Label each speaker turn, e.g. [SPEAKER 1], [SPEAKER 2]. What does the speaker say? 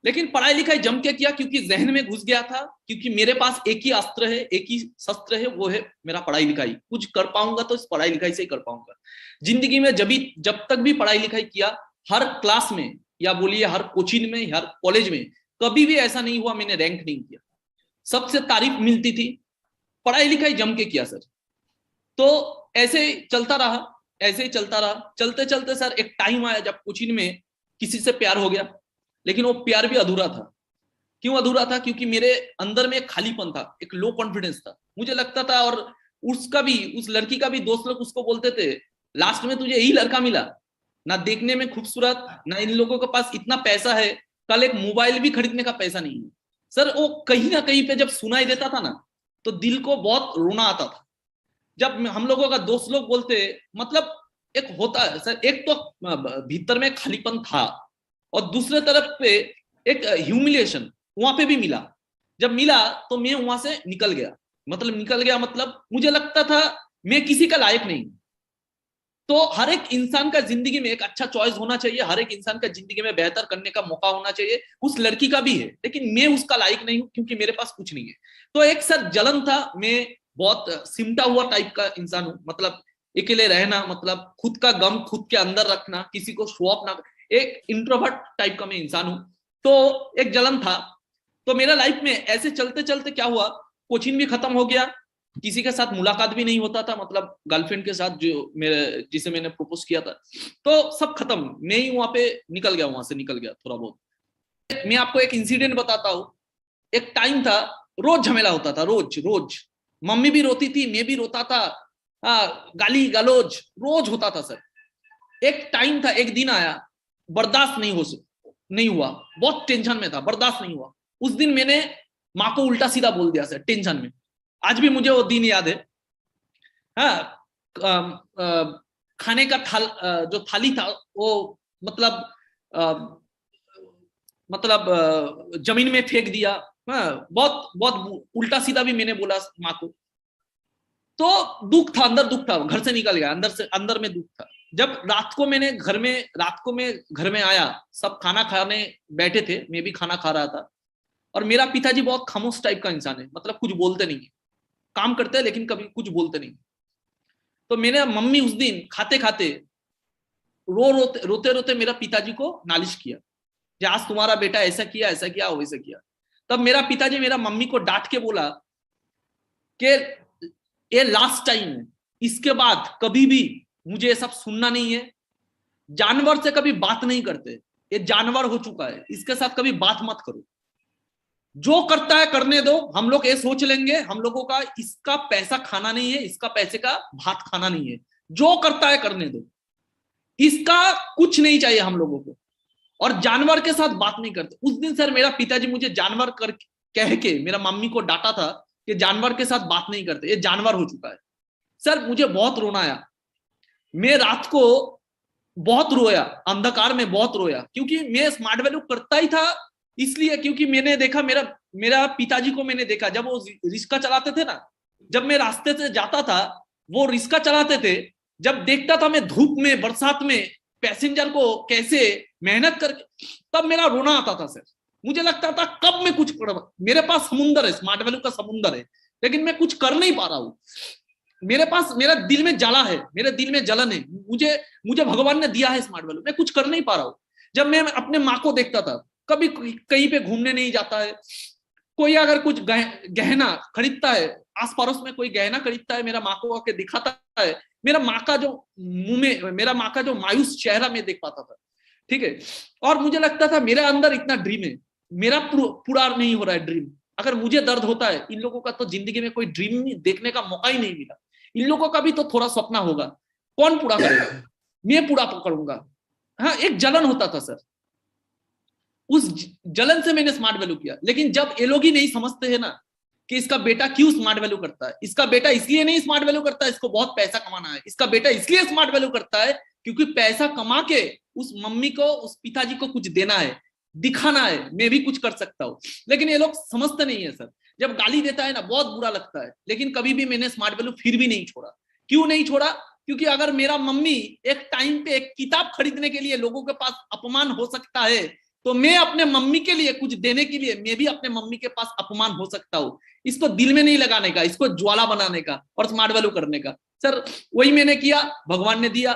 [SPEAKER 1] लेकिन पढ़ाई लिखाई जम के किया क्योंकि जहन में घुस गया था, क्योंकि मेरे पास एक ही अस्त्र है, एक ही शस्त्र है, वो है मेरा पढ़ाई लिखाई। कुछ कर पाऊंगा तो इस पढ़ाई लिखाई से ही कर पाऊंगा। जिंदगी में जब तक भी पढ़ाई लिखाई किया, हर क्लास में या बोलिए हर कोचिंग में, हर कॉलेज में, कभी भी ऐसा नहीं हुआ मैंने रैंक नहीं किया। सबसे तारीफ मिलती थी, पढ़ाई लिखाई जम के किया सर। तो ऐसे चलता रहा, ऐसे ही चलता रहा। चलते चलते सर एक टाइम आया जब कोचिंग में किसी से प्यार हो गया, लेकिन वो प्यार भी अधूरा था। क्यों अधूरा था? क्योंकि मेरे अंदर में एक खालीपन था, एक लो कॉन्फिडेंस था। मुझे लगता था, और उसका भी, उस लड़की का भी दोस्त लोग उसको बोलते थे, लास्ट में तुझे यही लड़का मिला, ना देखने में खूबसूरत, ना इन लोगों के पास इतना पैसा है, कल एक मोबाइल भी खरीदने का पैसा नहीं है। सर वो कहीं ना कहीं पे जब सुनाई देता था ना, तो दिल को बहुत रोना आता था। जब हम लोगों का दोस्त लोग बोलते, मतलब एक होता है सर, एक तो भीतर में खालीपन था, और दूसरे तरफ पे एक ह्यूमिलिएशन वहां पे भी मिला। जब मिला तो मैं वहां से निकल गया। मतलब निकल गया मतलब मुझे लगता था मैं किसी का लायक नहीं। तो हर एक इंसान का जिंदगी में एक अच्छा चॉइस होना चाहिए, हर एक इंसान का जिंदगी में बेहतर करने का मौका होना चाहिए। उस लड़की का भी है, लेकिन मैं उसका लायक नहीं हूं क्योंकि मेरे पास कुछ नहीं है। तो एक सर जलन था। मैं बहुत सिमटा हुआ टाइप का इंसान हूं, मतलब अकेले रहना, मतलब खुद का गम खुद के अंदर रखना, किसी को शो ऑफ ना, एक इंट्रोवर्ट टाइप का मैं इंसान हूं। तो एक जलन था। तो मेरा लाइफ में ऐसे चलते चलते क्या हुआ, कोचिंग भी खत्म हो गया, किसी के साथ मुलाकात भी नहीं होता था, मतलब गर्लफ्रेंड के साथ जो मेरे, जिसे मैंने प्रपोज किया था, तो सब खत्म। मैं ही वहां पे निकल गया, वहां से निकल गया थोड़ा बहुत। मैं आपको एक इंसिडेंट बताता हूँ। एक टाइम था, रोज झमेला होता था, रोज रोज। मम्मी भी रोती थी, मैं भी रोता था। गाली गलौज रोज होता था सर। एक टाइम था, एक दिन आया, बर्दाश्त नहीं हुआ। बहुत टेंशन में था, बर्दाश्त नहीं हुआ। उस दिन मैंने माँ को उल्टा सीधा बोल दिया सर, टेंशन में। आज भी मुझे वो दिन याद है। हाँ, खाने का जो थाली था वो, मतलब जमीन में फेंक दिया। हाँ, बहुत बहुत उल्टा सीधा भी मैंने बोला माँ को। तो दुख था, अंदर दुख था, घर से निकल गया, अंदर से अंदर में दुख था। जब रात को मैं घर में आया, सब खाना खाने बैठे थे, मैं भी खाना खा रहा था। और मेरा पिताजी बहुत खामोश टाइप का इंसान है, मतलब कुछ बोलते नहीं है, काम करते हैं लेकिन कभी कुछ बोलते नहीं। तो मेरे मम्मी उस दिन खाते खाते रोते रोते मेरा पिताजी को नालिश किया कि आज तुम्हारा बेटा ऐसा किया वैसा किया। तब मेरा पिताजी मेरा मम्मी को डांट के बोला कि ये लास्ट टाइम है, इसके बाद कभी भी मुझे ये सब सुनना नहीं है। जानवर से कभी बात नहीं करते, ये जानवर हो चुका है, इसके साथ कभी बात मत करो। जो करता है करने दो, हम लोग ये सोच लेंगे, हम लोगों का इसका पैसा खाना नहीं है, इसका पैसे का भात खाना नहीं है। जो करता है करने दो, इसका कुछ नहीं चाहिए हम लोगों को। और जानवर के साथ बात नहीं करते। उस दिन सर मेरा पिताजी मुझे जानवर कर कह के मेरा मम्मी को डांटा था कि जानवर के साथ बात नहीं करते, ये जानवर हो चुका है। सर मुझे बहुत रोना आया। मैं रात को बहुत रोया, अंधकार में बहुत रोया, क्योंकि मैं स्मार्ट वैल्यू करता ही था इसलिए क्योंकि मैंने देखा, मेरा मेरा पिताजी को मैंने देखा जब वो रिक्शा चलाते थे ना, जब मैं रास्ते से जाता था, वो रिक्शा चलाते थे, जब देखता था मैं धूप में बरसात में पैसेंजर को कैसे मेहनत करके, तब मेरा रोना आता था सर। मुझे लगता था कब मैं कुछ कर, मेरे पास समुंदर है, स्मार्ट वैल्यू का समुंदर है, लेकिन मैं कुछ कर नहीं पा रहा हूँ। मेरे पास, मेरा दिल में जला है, मेरे दिल में जलन है, मुझे मुझे भगवान ने दिया है स्मार्ट वैल्यू, मैं कुछ कर नहीं पा रहा हूँ। जब मैं अपने माँ को देखता था, कभी कहीं पे घूमने नहीं जाता है, कोई अगर कुछ गहना खरीदता है, आस पड़ोस में कोई गहना खरीदता है, मेरा माँ को आके दिखाता है, मेरा माँ का जो मुंह में, मेरा माँ का जो मायूस चेहरा में देख पाता था। ठीक है। और मुझे लगता था मेरे अंदर इतना ड्रीम है, मेरा पूरा नहीं हो रहा है ड्रीम। अगर मुझे दर्द होता है, इन लोगों का तो जिंदगी में कोई ड्रीम देखने का मौका ही नहीं मिला। इन लोगों का भी तो थोड़ा सपना होगा, कौन पूरा करेगा? मैं पूरा करूंगा। हाँ, एक जलन होता था सर। उस जलन से मैंने स्मार्ट वैल्यू किया। लेकिन जब ये लोग ही नहीं समझते हैं ना कि इसका बेटा क्यों स्मार्ट वैल्यू करता है, इसका बेटा इसलिए नहीं स्मार्ट वैल्यू करता है, इसको बहुत पैसा कमाना है, इसका बेटा इसलिए स्मार्ट वैल्यू करता है क्योंकि पैसा कमा के उस मम्मी को, उस पिताजी को कुछ देना है, दिखाना है मैं भी कुछ कर सकता हूँ। लेकिन ये लोग समझते नहीं है सर। जब गाली देता है ना, बहुत बुरा लगता है, लेकिन कभी भी मैंने स्मार्ट वैल्यू फिर भी नहीं छोड़ा। क्यों नहीं छोड़ा? क्योंकि अगर मेरा मम्मी एक टाइम पे एक किताब खरीदने के लिए लोगों के पास अपमान हो सकता है, तो मैं अपने मम्मी के लिए कुछ देने के लिए मैं भी अपने मम्मी के पास अपमान हो सकता हूँ। इसको दिल में नहीं लगाने का, इसको ज्वाला बनाने का और स्मार्ट वैल्यू करने का। सर वही मैंने किया, भगवान ने दिया।